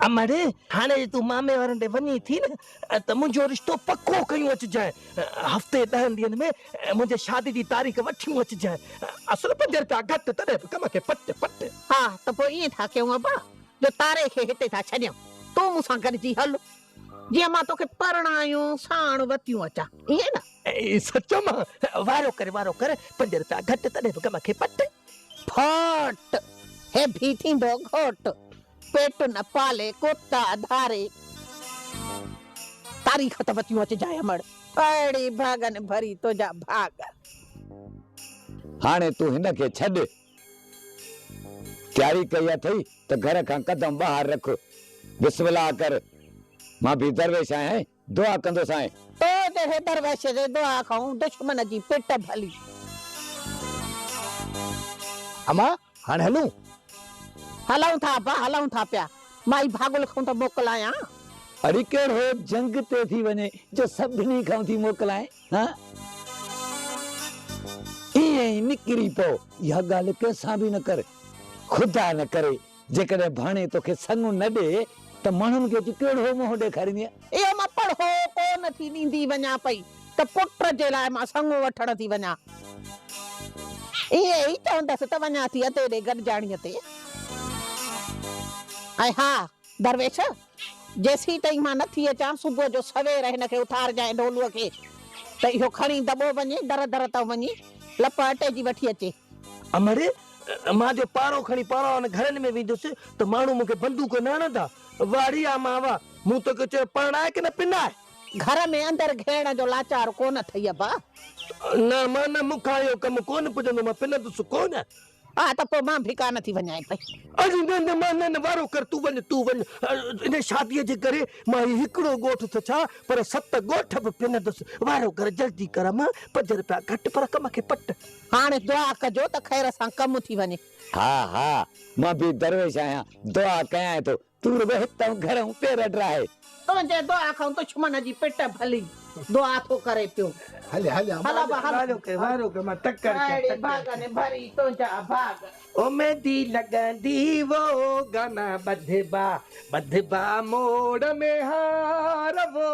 अमड़े हाणे तू मामे वारनि ॾे वञी थी न त मुंहिंजो रिश्तो पको कयूं अचिजांइ। हफ़्ते 10 ॾींहंनि में मुंहिंजे शादी जी तारीख़ वठियूं अचिजांइ। असुल 5 रुपया घटि तॾहिं बि कम खे पट पट। हा त पोइ ईअं था कयूं अबा जो तारे खे हिते था छॾियूं, तूं मूंसां गॾिजी हल जीअं मां तोखे परणायूं साण वतियूं अचां, ईअं न? सचो मां? वारो करे 5 रुपया घटि तॾहिं बि कम खे पट। फट हे भी थींदो घोट, पेट न पाले कुत्ता धारे। तारीख़ त वतियूं अचिजांइ अमड़, अहिड़ी भागन भरी तुंहिंजा भाग। हाणे तूं हिन खे छॾ, तयारी कई अथई त घर खां कदम ॿाहिरि रख, बिस्मिल्लाह कर। मां भी दरवेश आहियां, दुआ कंदो साईं। तो जहिड़े दरवेश जे दुआ खां दुश्मन जी पिट भली। अमा हाणे हलूं? हलऊं था बा, हलऊं था पिया। माई भागुल खां त मोकलायां। अरे कहिड़ो जंग ते थी वञे जो सभिनी खां थी मोकलाए? हाँ ईअं ई निकिरी पओ, इहा ॻाल्हि कंहिंसां बि न कर। खुदा न करे जेकॾहिं भाणे तोखे संग न ॾे त माण्हुनि खे कहिड़ो मोह ॾेखारींदीअ? इहो मां पढ़ो कोन थी ॾींदी वञा पई त पुट जे लाइ मां संगो वठण थी वञा। ईअं ई चवंदसि त वञा थी अते ॾे गॾिजाणीअ ते। ऐं हा दरवेश, जेसीं ताईं मां नथी अचां सुबुह जो सवेर हिन खे उथारजांइ ढोलूअ खे त इहो खणी दॿो वञे, दर दर तां वञी लप अटे जी वठी अचे। अमड़े मां जो पारो खणी पाण घरनि में वेंदुसि त माण्हू मूंखे बंदूक न हणंदा। वाड़ी आ मावा, मूं तोखे चयो परणाए की न पिनाए? घर में अंदरि घेरण जो लाचार कोन थई अबा। न मां न मूंखां इहो कमु कोन पुॼंदो, मां पिनंदुसि कोन। हा त पोइ मां भी कान थी वञाए पई। अरे न न मां न वारो कर, तूं वञ। इन शादीअ जे करे मां हिकिड़ो ॻोठ त छा पर 7 ॻोठ बि पिनंदुसि। वारो कर, जल्दी कर। मां 5 रुपया घटि पर कम खे पट। हाणे दुआ कजो त ख़ैर सां कमु थी वञे। हा हा मां भी दरवेश आहियां, दुआ कयां थो। तूं बि हितां घरऊं पेर ड्राहे। तुंहिंजे दुआ खां दुश्मन जी पिट भली। दुआ थो करे पियो। हले हले वारो कर मां टक्कर अहिड़ी भागन भरी तुंहिंजा भाग। ओ मेहंदी लॻंदी वो गाना बधबा मोड़ में हार वो।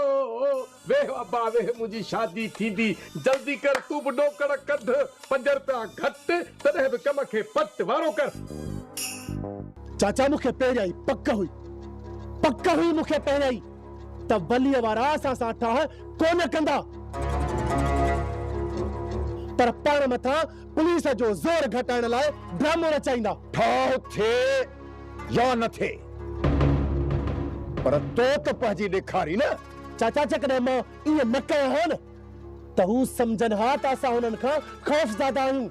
वे अब्बा वे मुंहिंजी शादी थींदी, जल्दी कर। तूं बि ॾोकड़ कढ, 5 रुपया घटि तॾहिं बि कम खे पट। वारो कर। चाचा मूंखे पहिरियां पक हुई मूंखे पहिरियां त वलीअ वारा असां सां ठाह कोन कंदा, पर पाण मथां पुलिस जो ज़ोर घटाइण लाइ ड्रामो रचाईंदा। ठाह थे या न थे, पर तो त पंहिंजी ॾेखारी न। चाचा जेकॾहिं मां ईअं न कयां हा न त हू सम्झनि हा त असां हुननि खां ख़ौफ़ज़दा आहियूं।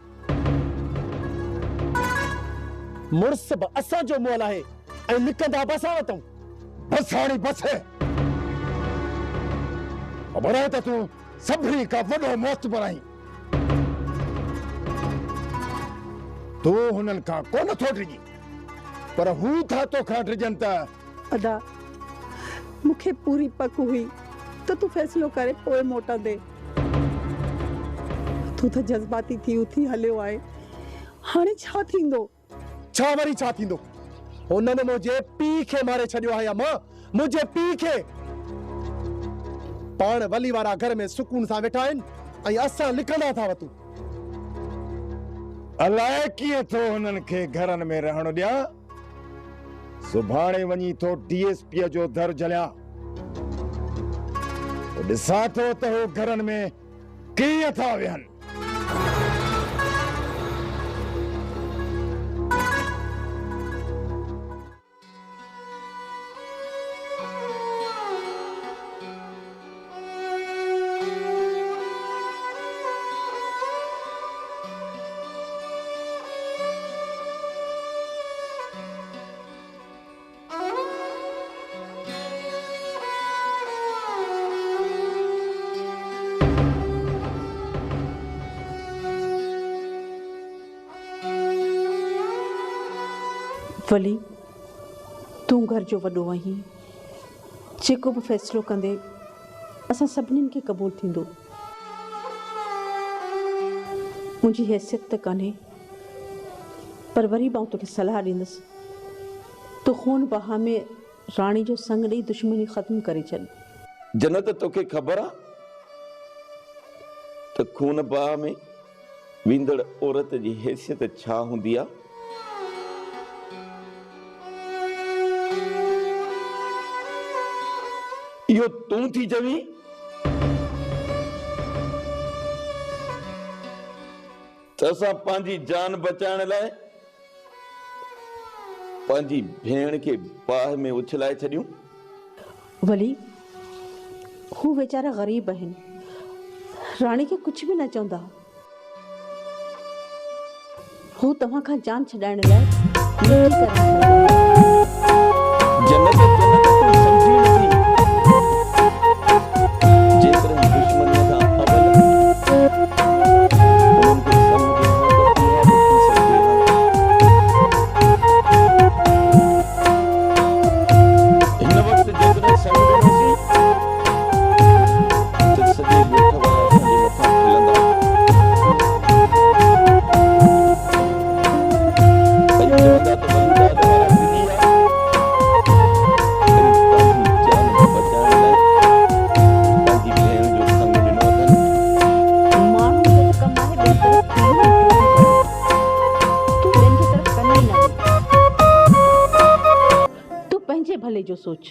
मुड़ुस बि असांजो मोल आहे ऐं निकंदा बि असां वटऊं। बसाणी बसे ख़बर आहे त तूं सभिनी खां वॾो मोस्तबर आहीं। तूं हुननि खां कोन थो डिॼी, पर हू था तोखां डिॼनि त। अदा मूंखे पूरी पक हुई त तूं फ़ैसिलो करे पोइ मोटंदे। तूं त जज़्बाती थी उथी हलियो आहे। हाणे छा थींदो? छा वरी छा थींदो? हुननि मुंहिंजे पीउ खे मारे छॾियो आहे अम्मा, मुंहिंजे पीउ खे। पाण वली वारा घर में सुकून सां वेठा आहिनि ऐं असां लिकंदा था वतूं। अलाए कीअं थो हुननि खे घरनि में रहण ॾियां। सुभाणे वञी थो DSP जो दर जलियां। ॾिसां थो त हो घरनि में कीअं था वेहनि। वली तूं घर जो वॾो आहीं, जेको बि फ़ैसिलो कंदे असां सभिनीनि खे क़बूल थींदो। मुंहिंजी हैसियत त कान्हे, पर वरी बि आउं तोखे सलाह ॾींदसि। तो खून बहा में राणी जो संग ॾेई दुश्मनी ख़त्म करे छॾ। जन्नत तोखे ख़बर आहे त खून बाह में वींदड़ औरत जी हैसियत छा हूंदी आहे? इहो तूं थी चवीं त असां पंहिंजी जान बचाइण लाइ पंहिंजी भेण खे बाह में उछलाए छॾियूं? वली हू वेचारा ग़रीब आहिनि, राणी खे कुझु बि न चवंदा। हू तव्हां खां जान छॾाइण लाइ नेकी करण जन्नत जन्नत तूं सम्झी नथी। जेकॾहिं दुश्मनीअ खां अवल उन्हनि खे सम्झ ॾिनो त कीअं बि थी सघे हा। हिन वक़्तु जेकॾहिं सम्झ ॾिनोसीं त सॼे ॻोठ वारा असांजे मथां खिलंदा। ऐं चवंदा त वली ॾाॾा वारा ॿिनी आहे। भले जो सोच।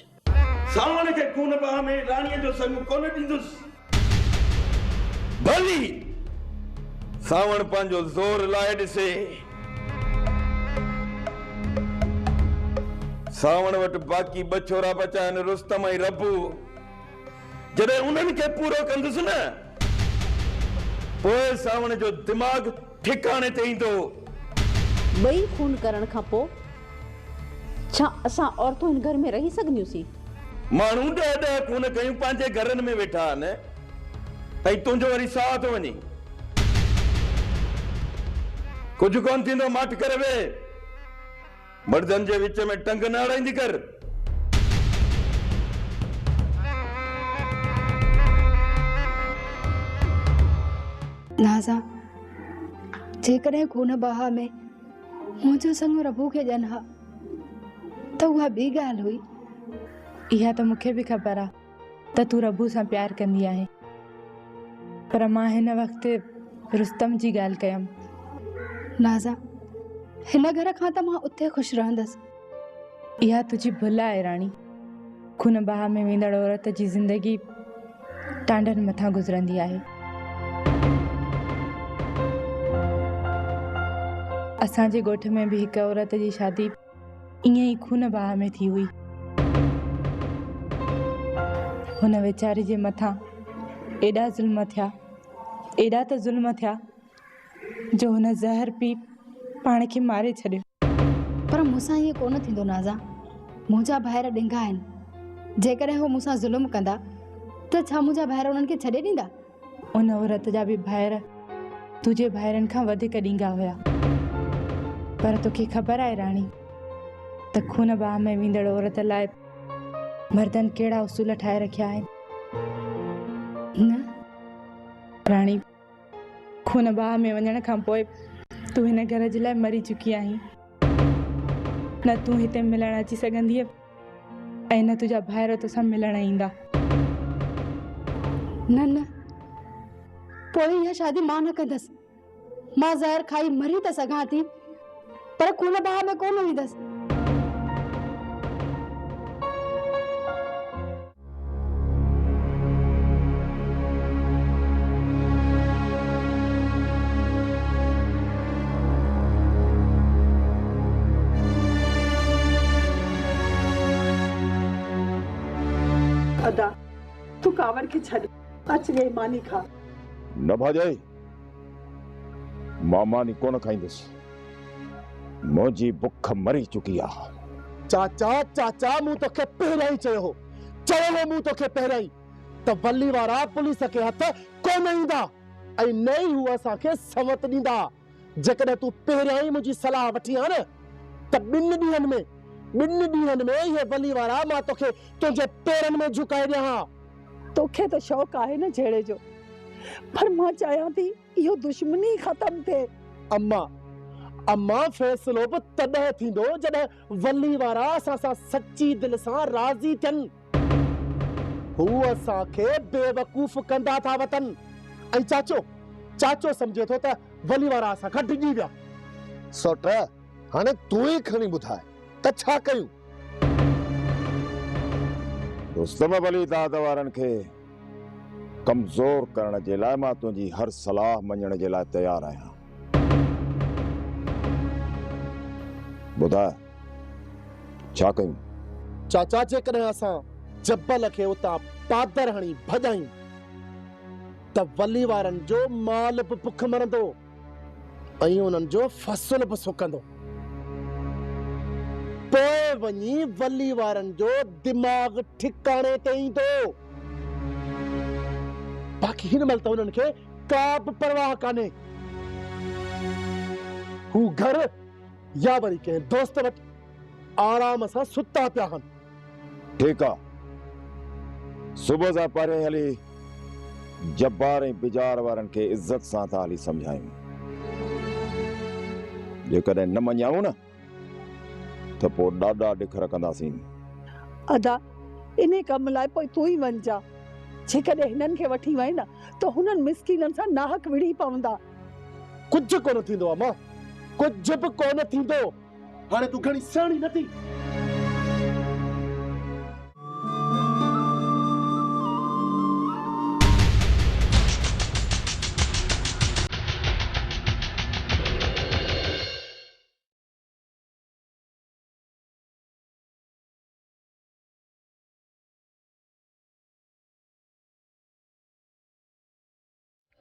सावण के खून बाह में राणीअ जो संग कोन ॾींदुसि। भली सावण पंहिंजो ज़ोर लाए ॾिसे। सावण वटि बाक़ी ॿ छोरा बचा आहिनि, रुस्तम ऐं रब्बू। जॾहिं उन्हनि खे पूरो कंदुसि न, पोइ सावण जो दिमाग़ ठिकाणे ते ईंदो। ॿई खून करण खां पोइ छा असां औरतूं हिन घर में रही सघंदियूंसीं? माण्हू ॾह ॾह खून कयूं पंहिंजे घरनि में वेठा आहिनि, ऐं तुंहिंजो वरी साह थो वञे। कुझु कोन थींदो, माठ करे वे। मर्दनि जे विच में टंग न अड़ाईंदी कर। नाज़ा, जेकॾहिं खून बहा में मुंहिंजो संग रब्बू खे ॾियनि हा त उहा ॿी ॻाल्हि हुई। इहा त मूंखे बि ख़बर आहे त तूं रब्बू सां प्यार कंदी आहे, पर मां हिन वक़्तु रुस्तम जी ॻाल्हि कयमि। नाज़ा, हिन घर खां त मां उते ख़ुशि रहंदसि। इहा तुंहिंजी भुल आहे राणी। खून बाह में वेंदड़ औरत जी ज़िंदगी टांडनि मथां गुज़रंदी आहे। असांजे ॻोठ में बि हिकु औरत जी शादी ईअं ई खून बाह में थी हुई। हुन वेचारी जे मथां एॾा ज़ुल्म थिया, एॾा त ज़ुल्म थिया जो हुन ज़हर पी पाण खे मारे छॾियो। पर मूंसां ईअं कोन थींदो नाज़ा। मुंहिंजा भाइर ॾिंगा आहिनि। जेकॾहिं हू मूंसां ज़ुल्म कंदा त छा मुंहिंजा भाइर उन्हनि खे छॾे ॾींदा? उन औरत जा बि भाइर तुंहिंजे भाइरनि खां वधीक ॾींगा हुया। पर तोखे ख़बर आहे राणी त खून बाह में वेंदड़ औरत लाइ मर्दनि कहिड़ा उसूल ठाहे रखिया आहिनि? न राणी, खून बाह में वञण खां पोइ तूं हिन घर जे लाइ मरी चुकी आहीं। न तूं हिते मिलण अची सघंदीअ ऐं न तुंहिंजा भाइर तोसां मिलण ईंदा। न न, पोइ इहा शादी मां न कंदसि। मां ज़हर खाई मरी त सघां थी, पर खून बाह में कोन वेंदसि। अदा, तू कावड़ के छड़, अच वे मानी खा। न भाजाई, मां मानी कोन खाईंदुसि। मुंहिंजी बुख मरी चुकी आहे। चाचा चाचा, मूं तोखे पहिरियां ई चयो हो, मूं तोखे पहिरियां ई त वली वारा पुलिस खे हथ कोन ईंदा ऐं न ई हू असांखे सवत ॾींदा। जेकॾहिं तूं पहिरियां ई मुंहिंजी सलाह वठी आहे न त ॿिनि ॾींहंनि में इहे वली वारा मां तोखे तुंहिंजे पेरनि में झुकाए ॾियां हा। तोखे त शौक़ आहे न छेड़े जो, पर मां चाहियां थी इहो दुश्मनी ख़त्म थिए। अम्मा, अम्मा फैसलो बि तॾहिं थींदो जॾहिं वली वारा असां सां सची दिल सां राज़ी थियनि। हू असांखे बेवकूफ़ कंदा था वतन ऐं चाचो सम्झे थो त वली वारा असां खां डिॼी विया। सोट हाणे तूं ई खणी ॿुधाए त छा कयूं? रुस्तम वली दाद वारनि खे कमज़ोर करण जे लाइ मां तुंहिंजी हर सलाह मञण जे लाइ तयार आहियां। ॿुधाए छा कयूं? चाचा जेकॾहिं असां जबल खे उतां पादर हणी भॼायूं त वली वारनि जो माल बि बुख मरंदो ऐं उन्हनि जो फसल बि सुकंदो। पोइ वञी वली वारनि जो दिमाग़ ठिकाणे ते ईंदो। बाक़ी हिन महिल त उन्हनि खे का बि परवाह कान्हे। हू घर या वरी कंहिं दोस्त वटि आराम सां सुता पिया आहिनि। ठीकु आहे, सुबुह सां पहिरियों हली जब्बार ऐं बिजार वारनि खे इज़त सां था हली सम्झायूं। जेकॾहिं न मञाऊं न त पोइ ॾाढा ॾिख रखंदासीं। अदा इन कम लाइ पोइ तूं ई वञ। जेकॾहिं हिननि खे वठी वई न त हुननि मिसकीननि सां नाहक विड़ी पवंदा। कुझु कोन थींदो अम्मा, कुझु बि कोन थींदो। हाणे तूं घणी सियाणी न थी।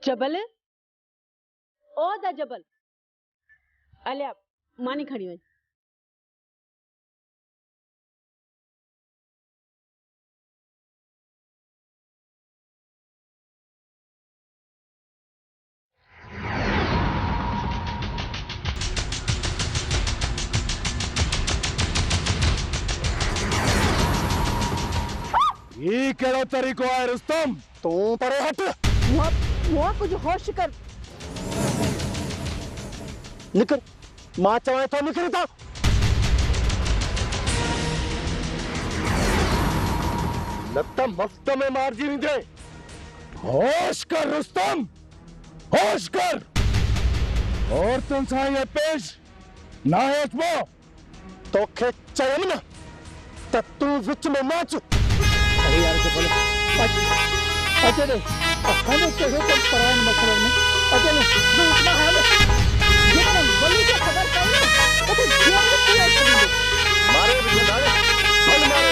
जबल ओ दा जबल अलिया मानी खड़ी वई। ये कहिड़ो तरीक़ो आहे रुस्तम? तूं परे हट। मुआ कुछ होश कर। निकर, मां चवां थो निकिरी था। न त मुफ्त में मारिजी वेंदे। होश कर रुस्तम, होश कर। और तुम सां ये पेश ना है अचबो। तोखे चयमि न त तूं विच में नाच। अरे यार जबल अचे दे असांजे कहिड़ो कम कराइण मसइलनि में अचे न तूं हाल जेकॾहिं वली खे ख़बर पई न त तूं जीअं बि पूरो छॾींदो। मारे बि नाले हल मारे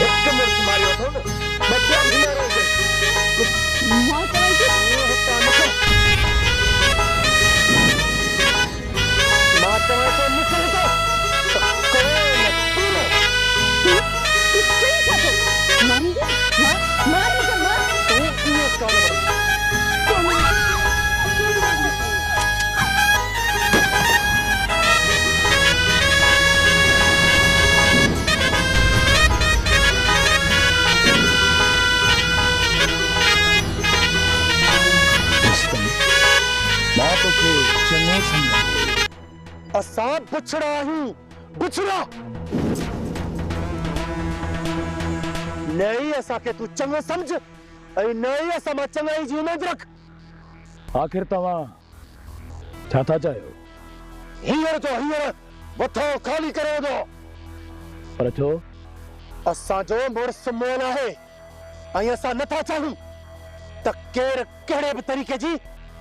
हिकु मिर्च मारियो अथव न ॿ बि मारे मां चवां थी मां चवां थो निकिरी थो असां बुछड़ा आहियूं, बुछड़ा। नहीं असांखे तूं चङो सम्झ ऐं न ई असां मां चङाई जी उमेद रख। आखिर तव्हां छा था चाहियो? हींअर वठो खाली करे वठो। पर छो? असांजो मुड़ुस मोल आहे ऐं असां नथा चाहियूं त केरु कहिड़े बि तरीक़े जी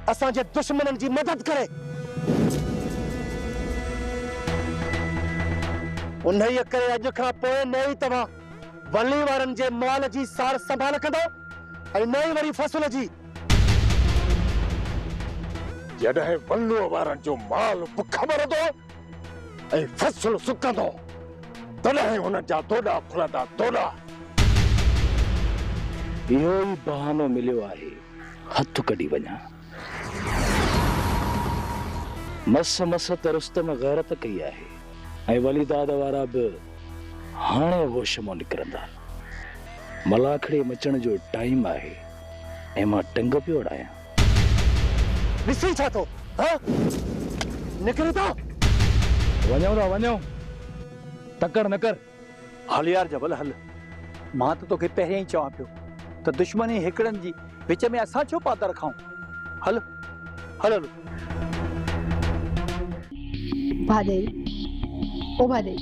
असांजे दुश्मननि जी मदद करे। उन्हीअ करे अॼु खां पोइ न ई तव्हां वली वारनि जे माल जी सार संभाल कंदो ऐं न ई वरी फसल जी। जॾहिं वल्लूअ वारनि जो माल बुख मरंदो ऐं फसल सुकंदो तॾहिं हुन जा दोॾा फुलंदा दोॾा। इहो ई बहानो मिलियो आहे हथ कढी वञा। मस मस त रुस्तम गैरत कई आहे ऐं वली दाद वारा बि हाणे होश मां निकिरंदा। मलाखड़ी मचण जो टाइम आहे ऐं मां टंग पियो अड़ायां। विसरी छा थो हाँ निकिरी तो वञो तकड़ न कर। हल यार जबल हल। मां तो तोखे पहिरियों ई चवां पियो त दुश्मनी हिकड़नि जी विच में असां छो पाता रखाऊं। हल हल हल। भादे ओ भादे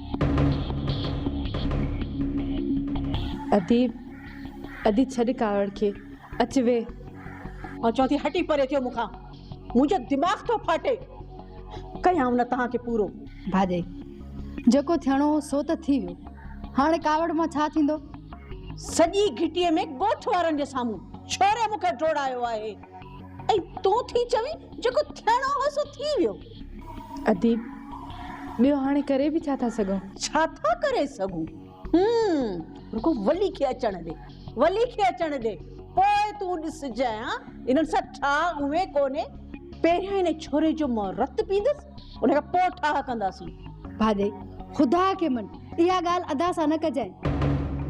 अदी छॾ कावड़ खे अच वे। और चौथी हटी परे थियो मूंखां। मुंहिंजो दिमाग़ थो फाटे। कयां न तव्हांखे पूरो। भादे जेको थियणो हो सो त थी वियो। हाणे कावड़ मां छा थींदो? सॼी घिटीअ में ॻोठ वारनि जे साम्हूं छोरे मूंखे डोड़ायो आहे ऐं तूं थी चवी जेको थियणो हो सो थी वियो। अदीब ॿियो हाणे करे बि छा था सघूं? छा था करे सघूं? रुको वली खे अचण दे। वली खे अचण दे पोइ तूं ॾिसजांइ। हां इन्हनि सां ठा उहे कोन्हे। पहिरियां हिन छोरे जो मां रत पींदसि उन खां पोइ ठाह कंदासीं। भादे खुदा के मन इहा ॻाल्हि अदा सां न कजांइ।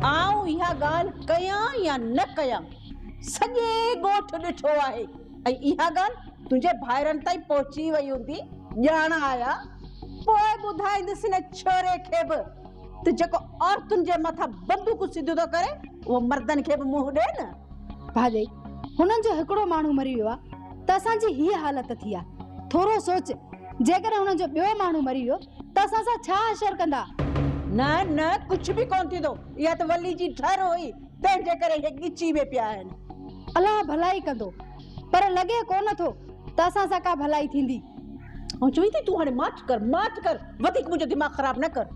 आऊं इहा ॻाल्हि कयां या न कयां सॼे ॻोठ ॾिठो आहे ऐं इहा ॻाल्हि तुंहिंजे भाइरनि ताईं पहुची वई हूंदी। ॼाण आया पोइ ॿुधाईंदसि न छोरे खे बि त जेको औरतुनि जे मथां बंदूक सिधो थो करे उहो मर्दनि खे बि मुंहुं ॾे न। भादे हुननि जो हिकिड़ो माण्हू मरी वियो आहे त असांजी हीअ हालत थी आहे। थोरो सोच जेकर हुननि जो ॿियो माण्हू मरी वियो त असां सां छा असर कंदा? न न कुझु बि कोन थींदो। इहा त वली जी ठर हुई तंहिंजे करे हे ॻिची में पिया आहिनि। अलाह भलाई कंदो पर लॻे कोन थो त असां सां का भलाई थींदी। ऐं चवी थी तूं हाणे माठ कर वधीक मुंहिंजो दिमाग़ ख़राब न कर।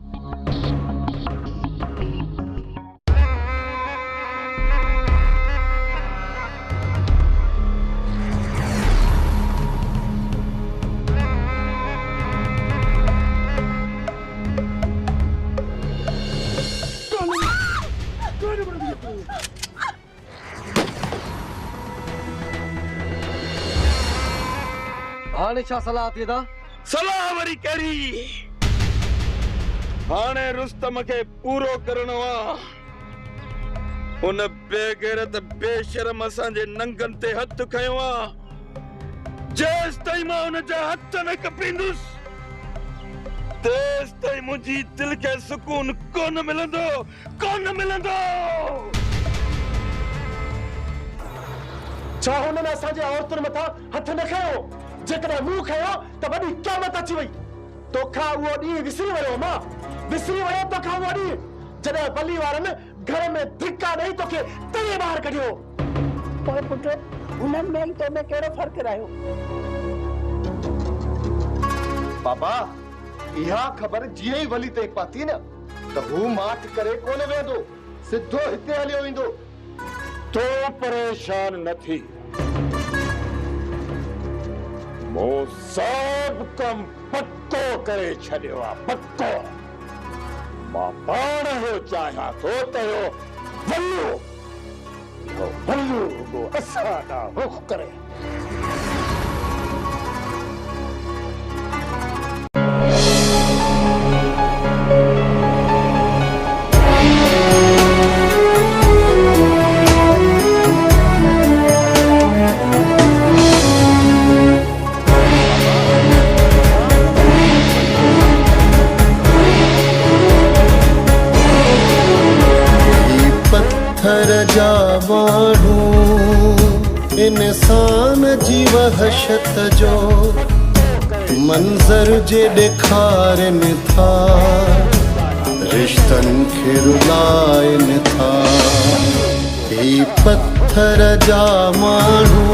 हाणे छा सलाह थी था? सलाह वरी कहिड़ी? हाणे रुस्तम खे पूरो करणो आहे। उन बेगैरत बेशरम असांजे नंगनि ते हथ खयो आहे। जेसि ताईं मां उन जा हथ न कपींदुसि तेसि ताईं मुंहिंजी दिलि खे सुकून कोन मिलंदो। छा हुननि असांजे औरतुनि मथां हथ न खयो? जेकॾहिं मूं खयो त वॾी क़यामत अची वई। तोखां उहो ॾींहुं विसरी वियो मां। विसरी वियो तोखां उहो ॾींहुं जॾहिं बली वारनि घर में धिका ॾेई तोखे तरे ॿाहिरि कढियो। पोइ पुट हुननि में तो में कहिड़ो फ़र्क़ु रहियो? बाबा इहा ख़बर जीअं ई वली ते पाती न त हू माठ करे कोन वेंदो सिधो हिते हलियो ईंदो। तो परेशान न थी। वो सब कम पक्को करे छॾियो आहे। पक्को मां पाण हो चाहियां थो त वल्लू असां ॾांहुं रुख़ करे। जा माण्हू इंसान जी वहशत जो मंज़र जे ॾेखारनि था। रिश्तनि खे रुलाइनि था। ही पत्थर जा माण्हू